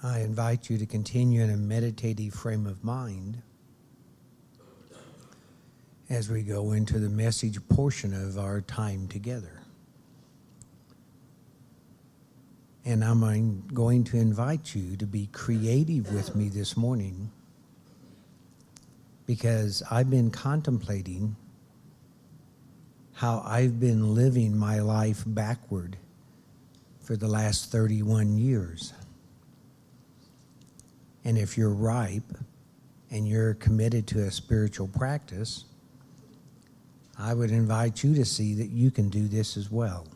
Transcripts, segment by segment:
I invite you to continue in a meditative frame of mind as we go into the message portion of our time together. And I'm going to invite you to be creative with me this morning, because I've been contemplating how I've been living my life backward for the last 31 years. And if you're ripe and you're committed to a spiritual practice, I would invite you to see that you can do this as well.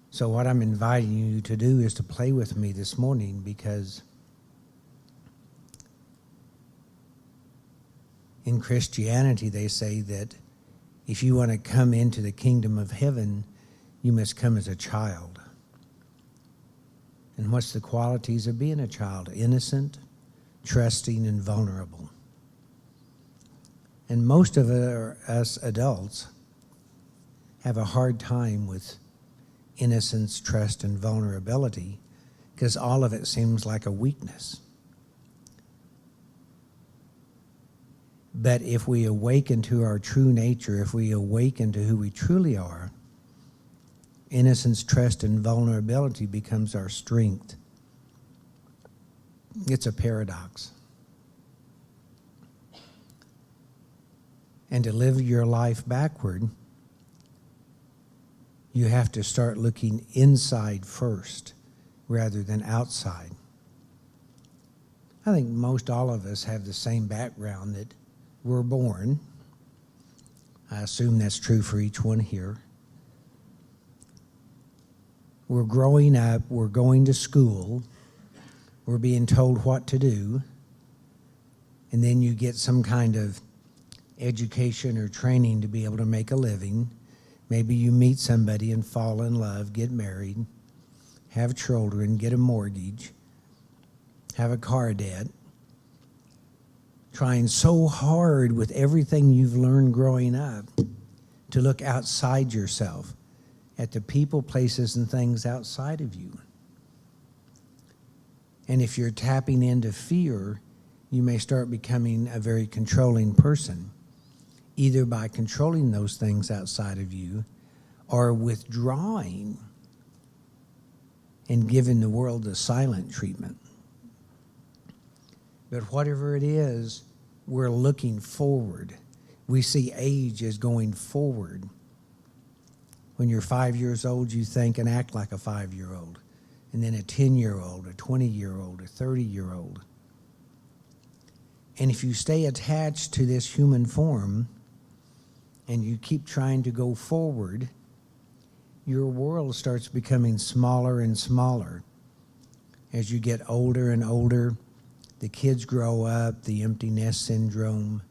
So what I'm inviting you to do is to play with me this morning, because in Christianity they say that if you want to come into the kingdom of heaven, you must come as a child. And what's the qualities of being a child? Innocent, trusting, and vulnerable. And most of us adults have a hard time with innocence, trust, and vulnerability, because all of it seems like a weakness. But if we awaken to our true nature, if we awaken to who we truly are, innocence, trust, and vulnerability becomes our strength. It's a paradox. And to live your life backward, you have to start looking inside first rather than outside. I think most all of us have the same background, that we're born. I assume that's true for each one here. We're growing up, we're going to school, we're being told what to do, and then you get some kind of education or training to be able to make a living. Maybe you meet somebody and fall in love, get married, have children, get a mortgage, have a car debt, trying so hard with everything you've learned growing up to look outside yourself, at the people, places, and things outside of you. And if you're tapping into fear, you may start becoming a very controlling person, either by controlling those things outside of you or withdrawing and giving the world the silent treatment. But whatever it is, we're looking forward. We see age as going forward. When you're 5 years old, you think and act like a 5-year-old, and then a 10-year-old, a 20-year-old, a 30-year-old. And if you stay attached to this human form and you keep trying to go forward, your world starts becoming smaller and smaller. As you get older and older, the kids grow up, the empty nest syndrome,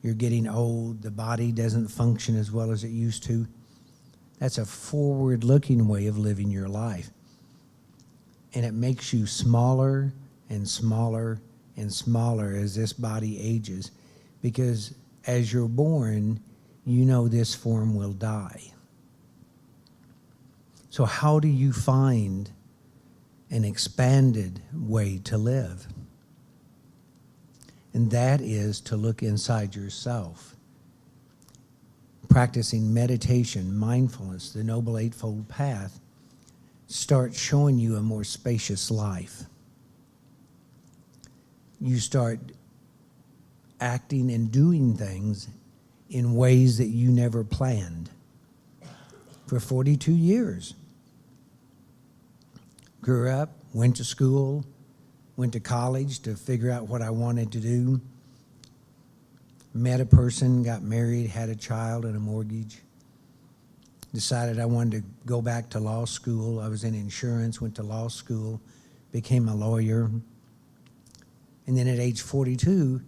you're getting old, the body doesn't function as well as it used to. That's a forward-looking way of living your life. And it makes you smaller and smaller and smaller as this body ages, because as you're born, you know this form will die. So how do you find an expanded way to live? And that is to look inside yourself. Practicing meditation, mindfulness, the Noble Eightfold Path, starts showing you a more spacious life. You start acting and doing things in ways that you never planned. For 42 years, grew up, went to school, went to college to figure out what I wanted to do, met a person, got married, had a child and a mortgage, decided I wanted to go back to law school. I was in insurance, went to law school, became a lawyer. And then at age 42,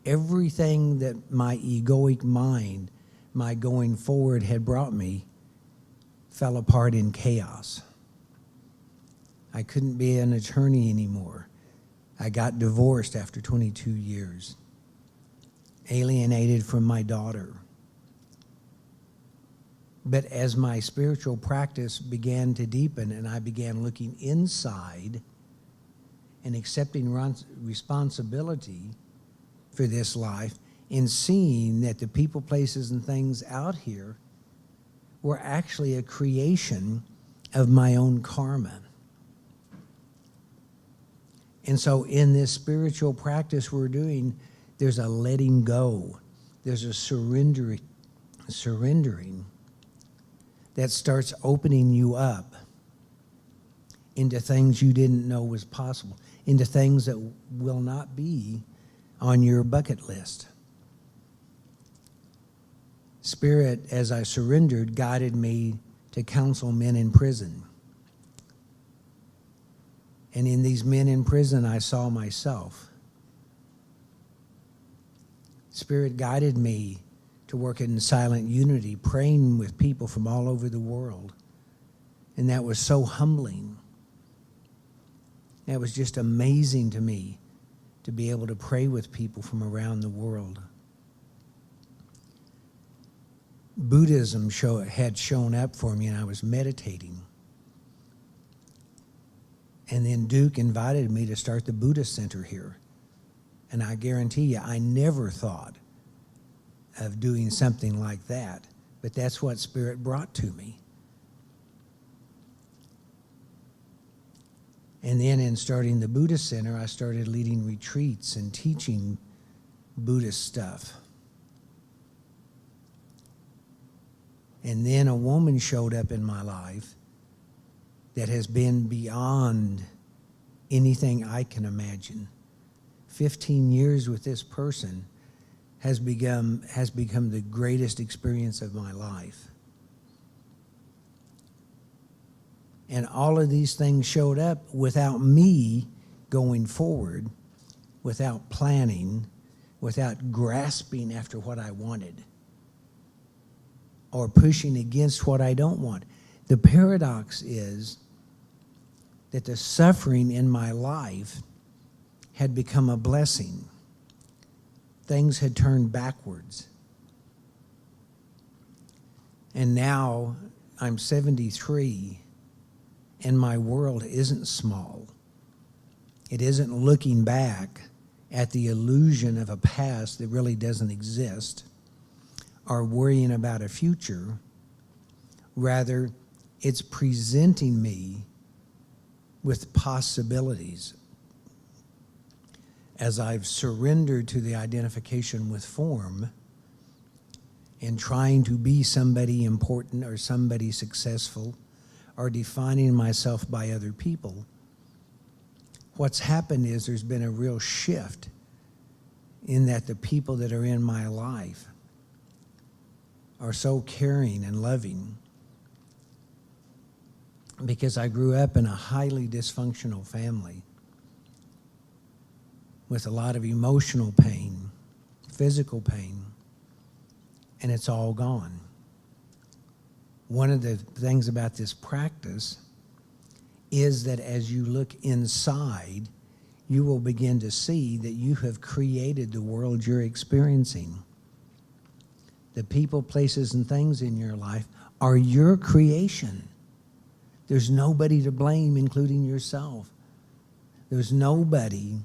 everything that my egoic mind, my going forward had brought me, fell apart in chaos. I couldn't be an attorney anymore. I got divorced after 22 years, alienated from my daughter. But as my spiritual practice began to deepen and I began looking inside and accepting responsibility for this life and seeing that the people, places, and things out here were actually a creation of my own karma. And so in this spiritual practice we're doing, there's a letting go. There's a surrendering that starts opening you up into things you didn't know was possible, into things that will not be on your bucket list. Spirit, as I surrendered, guided me to counsel men in prison. And in these men in prison, I saw myself. Spirit guided me to work in silent unity, praying with people from all over the world. And that was so humbling. That was just amazing to me to be able to pray with people from around the world. Buddhism had shown up for me, and I was meditating. And then Duke invited me to start the Buddhist Center here. And I guarantee you, I never thought of doing something like that. But that's what Spirit brought to me. And then in starting the Buddhist Center, I started leading retreats and teaching Buddhist stuff. And then a woman showed up in my life that has been beyond anything I can imagine. 15 years with this person has become the greatest experience of my life. And all of these things showed up without me going forward, without planning, without grasping after what I wanted, or pushing against what I don't want. The paradox is that the suffering in my life had become a blessing. Things had turned backwards. And now I'm 73, and my world isn't small. It isn't looking back at the illusion of a past that really doesn't exist, or worrying about a future. Rather, it's presenting me with possibilities. As I've surrendered to the identification with form and trying to be somebody important or somebody successful or defining myself by other people, what's happened is there's been a real shift in that the people that are in my life are so caring and loving, because I grew up in a highly dysfunctional family with a lot of emotional pain, physical pain, and it's all gone. One of the things about this practice is that as you look inside, you will begin to see that you have created the world you're experiencing. The people, places, and things in your life are your creation. There's nobody to blame, including yourself. There's nobody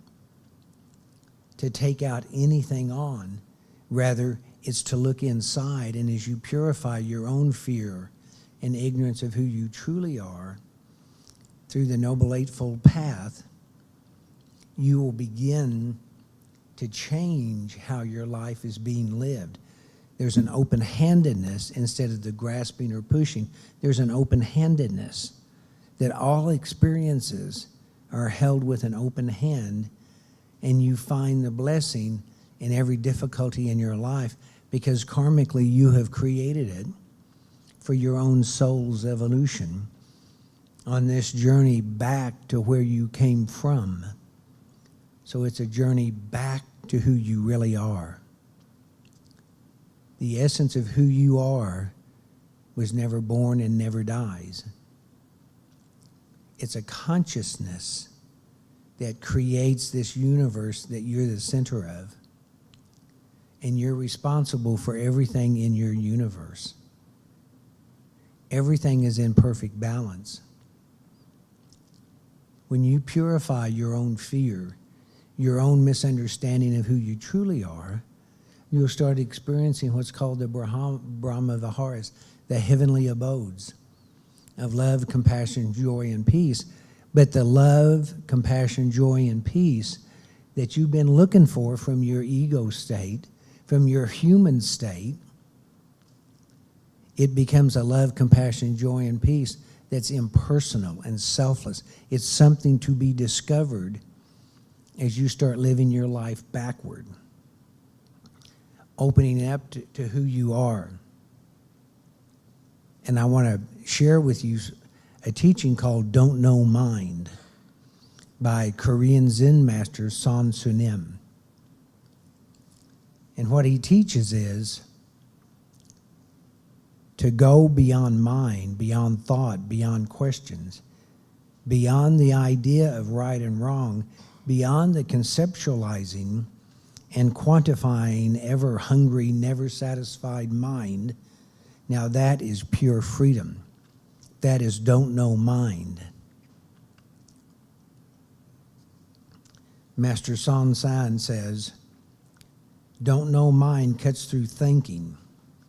to take out anything on. Rather, it's to look inside, and as you purify your own fear and ignorance of who you truly are through the Noble Eightfold Path, you will begin to change how your life is being lived. There's an open-handedness instead of the grasping or pushing. There's an open-handedness that all experiences are held with an open hand, and you find the blessing in every difficulty in your life because karmically you have created it for your own soul's evolution on this journey back to where you came from. So it's a journey back to who you really are. The essence of who you are was never born and never dies. It's a consciousness that creates this universe that you're the center of. And you're responsible for everything in your universe. everything is in perfect balance. When you purify your own fear, your own misunderstanding of who you truly are, you'll start experiencing what's called the Brahma Viharas, the heavenly abodes of love, compassion, joy, and peace. But the love, compassion, joy, and peace that you've been looking for from your ego state, from your human state, it becomes a love, compassion, joy, and peace that's impersonal and selfless. It's something to be discovered as you start living your life backward, opening up to who you are. And I want to share with you a teaching called Don't Know Mind by Korean Zen master Son Sunim. And what he teaches is to go beyond mind, beyond thought, beyond questions, beyond the idea of right and wrong, beyond the conceptualizing and quantifying ever hungry, never satisfied mind. Now that is pure freedom. That is don't know mind. Master Son San says, don't know mind cuts through thinking.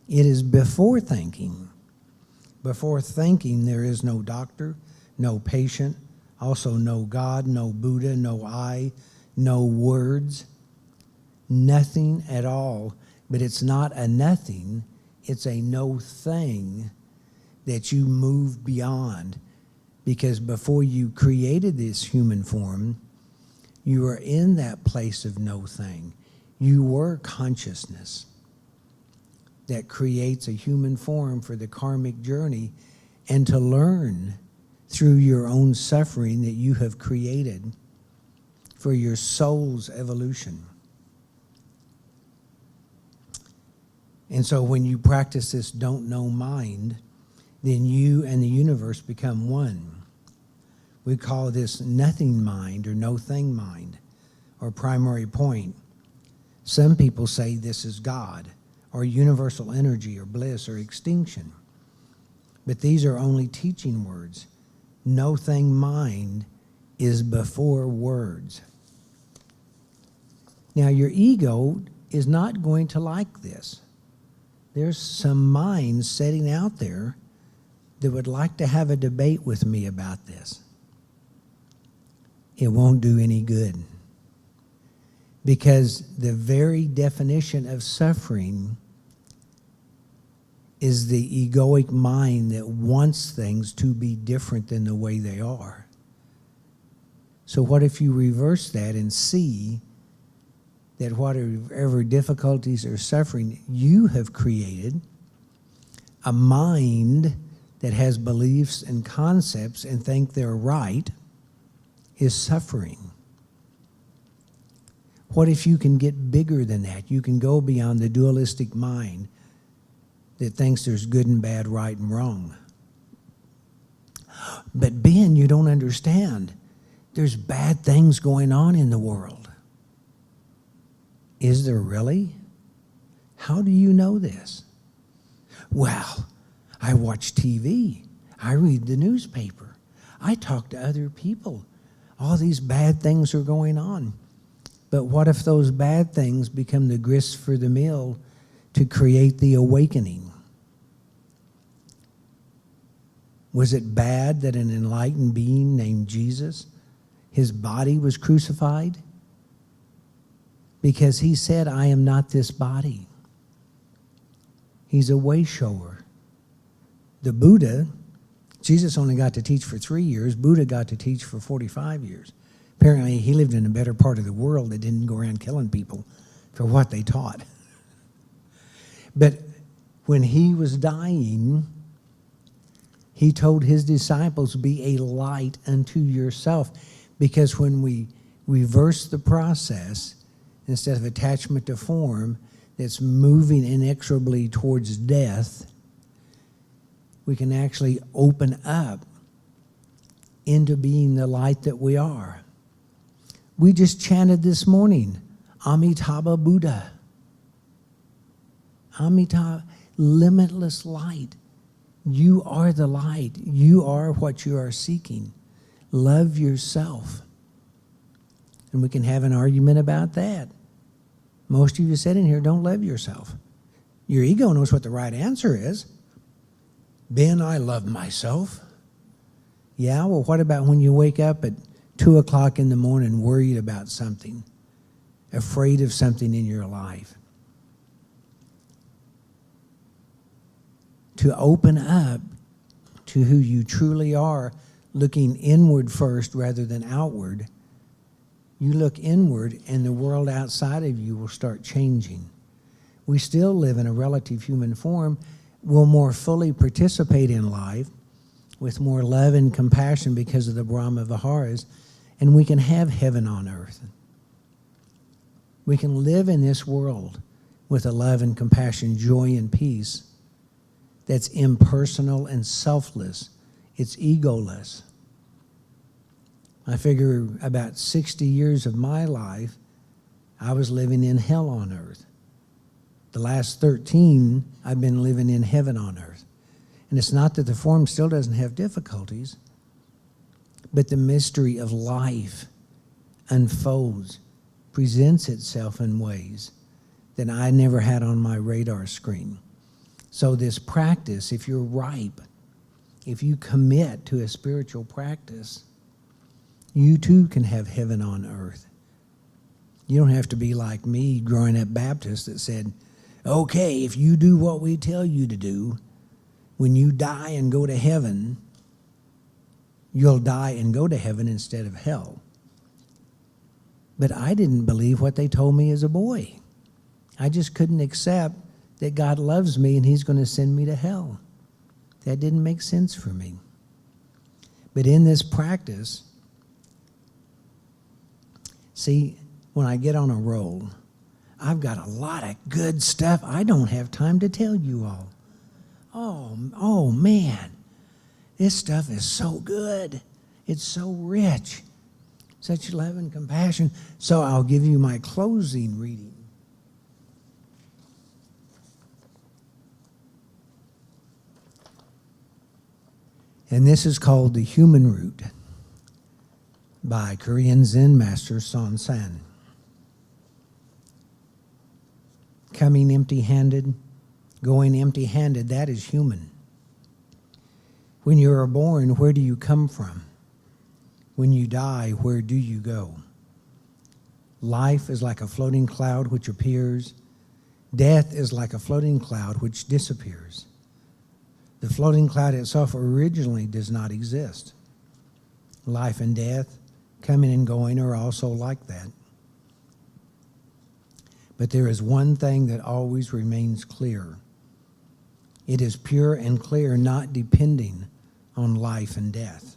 It is before thinking. Before thinking, there is no doctor, no patient, also no God, no Buddha, no I, no words, nothing at all. But it's not a nothing, it's a no thing that you move beyond. Because before you created this human form, you were in that place of no thing. You were consciousness that creates a human form for the karmic journey and to learn through your own suffering that you have created for your soul's evolution. And so when you practice this don't know mind, then you and the universe become one. We call this nothing mind or no thing mind or primary point. Some people say this is God or universal energy or bliss or extinction. But these are only teaching words. No thing mind is before words. Now your ego is not going to like this. There's some minds sitting out there that would like to have a debate with me about this. It won't do any good. Because the very definition of suffering is the egoic mind that wants things to be different than the way they are. So what if you reverse that and see that whatever difficulties or suffering you have created, a mind that has beliefs and concepts and think they're right, is suffering. What if you can get bigger than that? You can go beyond the dualistic mind that thinks there's good and bad, right and wrong. But Ben, you don't understand. There's bad things going on in the world. Is there really? How do you know this? Well, I watch TV. I read the newspaper. I talk to other people. All these bad things are going on. But what if those bad things become the grist for the mill to create the awakening? Was it bad that an enlightened being named Jesus, his body was crucified? Because he said, I am not this body. He's a way shower. The Buddha, Jesus only got to teach for 3 years. Buddha got to teach for 45 years. Apparently, he lived in a better part of the world that didn't go around killing people for what they taught. But when he was dying, he told his disciples, be a light unto yourself. Because when we reverse the process, instead of attachment to form that's moving inexorably towards death, we can actually open up into being the light that we are. We just chanted this morning, Amitabha Buddha. Amitabha, limitless light. You are the light. You are what you are seeking. Love yourself. And we can have an argument about that. Most of you sitting here don't love yourself. Your ego knows what the right answer is. Ben, I love myself. Yeah, well, what about when you wake up at 2 o'clock in the morning worried about something, afraid of something in your life? To open up to who you truly are, looking inward first rather than outward, you look inward and the world outside of you will start changing. We still live in a relative human form. We'll more fully participate in life with more love and compassion because of the Brahma Viharas, and we can have heaven on earth. We can live in this world with a love and compassion, joy and peace that's impersonal and selfless. It's egoless. I figure about 60 years of my life, I was living in hell on earth. The last 13, I've been living in heaven on earth. And it's not that the form still doesn't have difficulties, but the mystery of life unfolds, presents itself in ways that I never had on my radar screen. So this practice, if you're ripe, if you commit to a spiritual practice, you too can have heaven on earth. You don't have to be like me growing up Baptist that said, okay, if you do what we tell you to do, when you die and go to heaven, you'll die and go to heaven instead of hell. But I didn't believe what they told me as a boy. I just couldn't accept that God loves me and he's going to send me to hell. That didn't make sense for me. But in this practice, see, when I get on a roll, I've got a lot of good stuff I don't have time to tell you all. Oh man, this stuff is so good. It's so rich. Such love and compassion. So I'll give you my closing reading. And this is called The Human Root by Korean Zen Master Son San. Coming empty-handed, going empty-handed, that is human. When you are born, where do you come from? When you die, where do you go? Life is like a floating cloud which appears. Death is like a floating cloud which disappears. The floating cloud itself originally does not exist. Life and death, coming and going, are also like that. But there is one thing that always remains clear. It is pure and clear, not depending on life and death.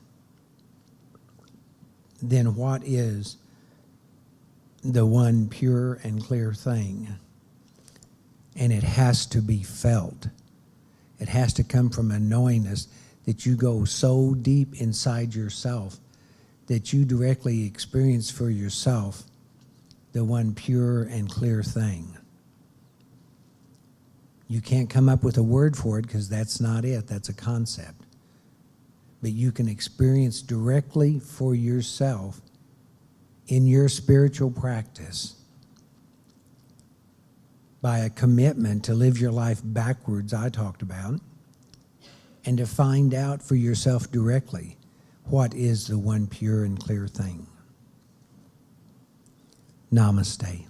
Then what is the one pure and clear thing? And it has to be felt. It has to come from a knowingness that you go so deep inside yourself that you directly experience for yourself the one pure and clear thing. You can't come up with a word for it because that's not it. That's a concept. But you can experience directly for yourself in your spiritual practice by a commitment to live your life backwards, I talked about, and to find out for yourself directly what is the one pure and clear thing. Namaste.